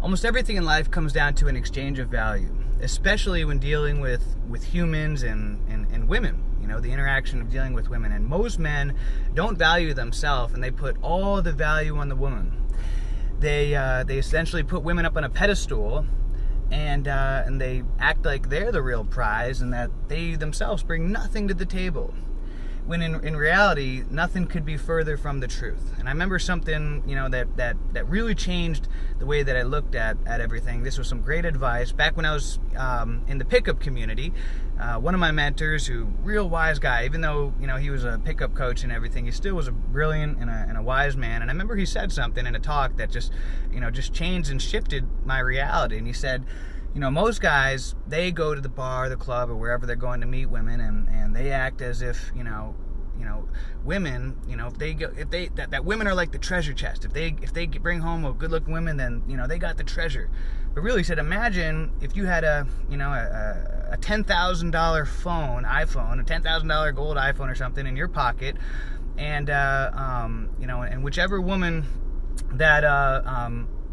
Almost everything in life comes down to an exchange of value, especially when dealing with humans and women, the interaction of dealing with women. And most men don't value themselves, and they put all the value on the woman. They essentially put women up on a pedestal, and they act like they're the real prize and that they themselves bring nothing to the table. When in reality, nothing could be further from the truth. And I remember something, that really changed the way that I looked at everything. This was some great advice. Back when I was in the pickup community, one of my mentors, who real wise guy, even though, he was a pickup coach and everything, he still was a brilliant and a wise man. And I remember he said something in a talk that just changed and shifted my reality. And he said, most guys, they go to the bar, the club, or wherever they're going to meet women, and they act as if, women, that women are like the treasure chest. If they bring home a good-looking woman, then, they got the treasure. But really, he said, imagine if you had a $10,000 iPhone, a $10,000 gold iPhone or something in your pocket, and whichever woman that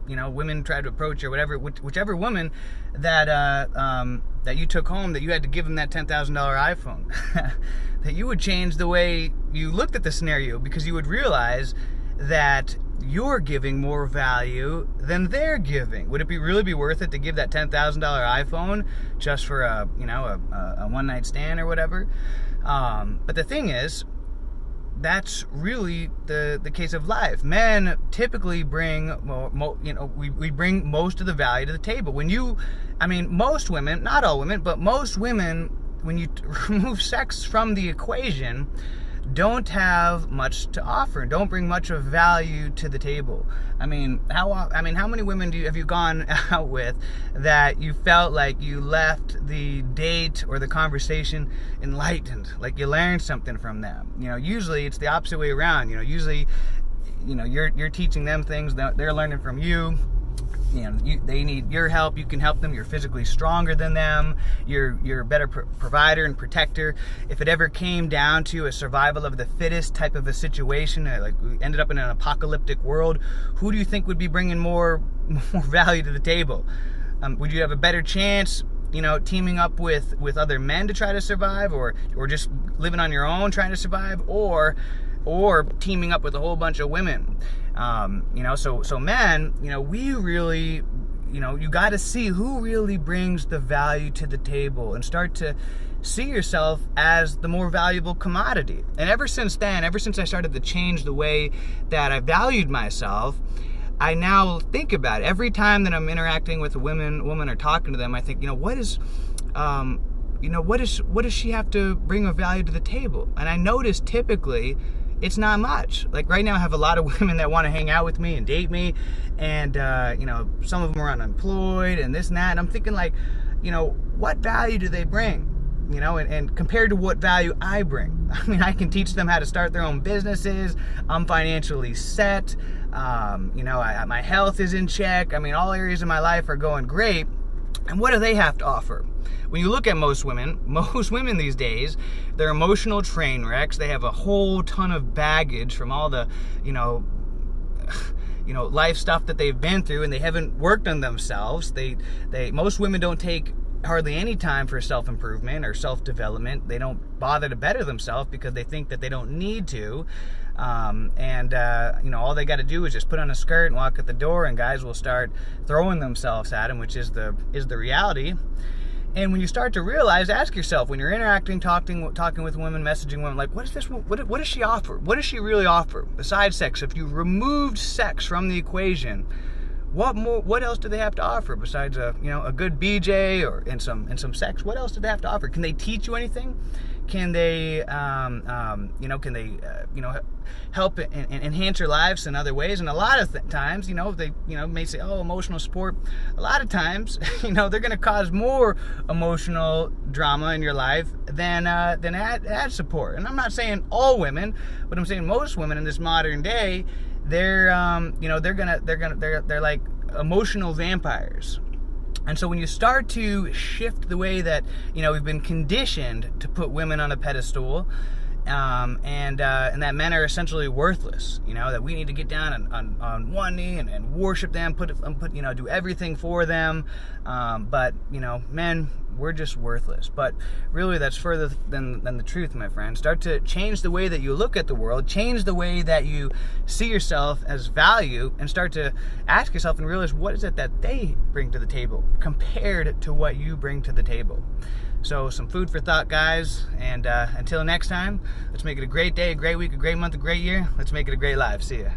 women tried to approach, or whatever, whichever woman that you took home, that you had to give them that $10,000 iPhone, that you would change the way you looked at the scenario, because you would realize that you're giving more value than they're giving. Would it really be worth it to give that $10,000 iPhone just for a one-night stand or whatever? But the thing is, that's really the case of life. Men typically bring, we bring most of the value to the table. Most women, not all women, but most women, when you remove sex from the equation, don't have much to offer, don't bring much of value to the table. How many women have you gone out with that you felt like you left the date or the conversation enlightened, like you learned something from them? Usually it's the opposite way around. Usually, you're teaching them things that they're learning from you. They need your help. You can help them. You're physically stronger than them. You're a better provider and protector. If it ever came down to a survival of the fittest type of a situation, like we ended up in an apocalyptic world, who do you think would be bringing more value to the table? Would you have a better chance, teaming up with other men to try to survive, or just living on your own trying to survive, or teaming up with a whole bunch of women? So men, we really, you got to see who really brings the value to the table, and start to see yourself as the more valuable commodity. And ever since I started to change the way that I valued myself, I now think about it. Every time that I'm interacting with a woman or talking to them, I think, what does she have to bring of value to the table? And I notice typically it's not much. Like right now I have a lot of women that want to hang out with me and date me, and some of them are unemployed and this and that, and I'm thinking like, what value do they bring? And compared to what value I bring. I can teach them how to start their own businesses. I'm financially set. My health is in check. All areas of my life are going great. And what do they have to offer? When you look at most women these days, they're emotional train wrecks. They have a whole ton of baggage from all the, life stuff that they've been through, and they haven't worked on themselves. Most women don't take hardly any time for self-improvement or self-development. They don't bother to better themselves because they think that they don't need to. All they got to do is just put on a skirt and walk at the door, and guys will start throwing themselves at them, which is the reality. And when you start to realize, ask yourself, when you're interacting, talking with women, messaging women, like, what does she offer? What does she really offer besides sex? If you removed sex from the equation, what else do they have to offer besides a good BJ and some sex? What else do they have to offer? Can they teach you anything? Can they help and enhance your lives in other ways? And a lot of times, they may say, oh, emotional support. A lot of times, they're going to cause more emotional drama in your life than ad support. And I'm not saying all women, but I'm saying most women in this modern day, they're like emotional vampires. And so when you start to shift the way that, we've been conditioned to put women on a pedestal, and that men are essentially worthless. That we need to get down on one knee and worship them, do everything for them. But men, we're just worthless. But really, that's further than the truth, my friend. Start to change the way that you look at the world, change the way that you see yourself as value, and start to ask yourself and realize, what is it that they bring to the table compared to what you bring to the table. So some food for thought, guys, and until next time, let's make it a great day, a great week, a great month, a great year. Let's make it a great life. See ya.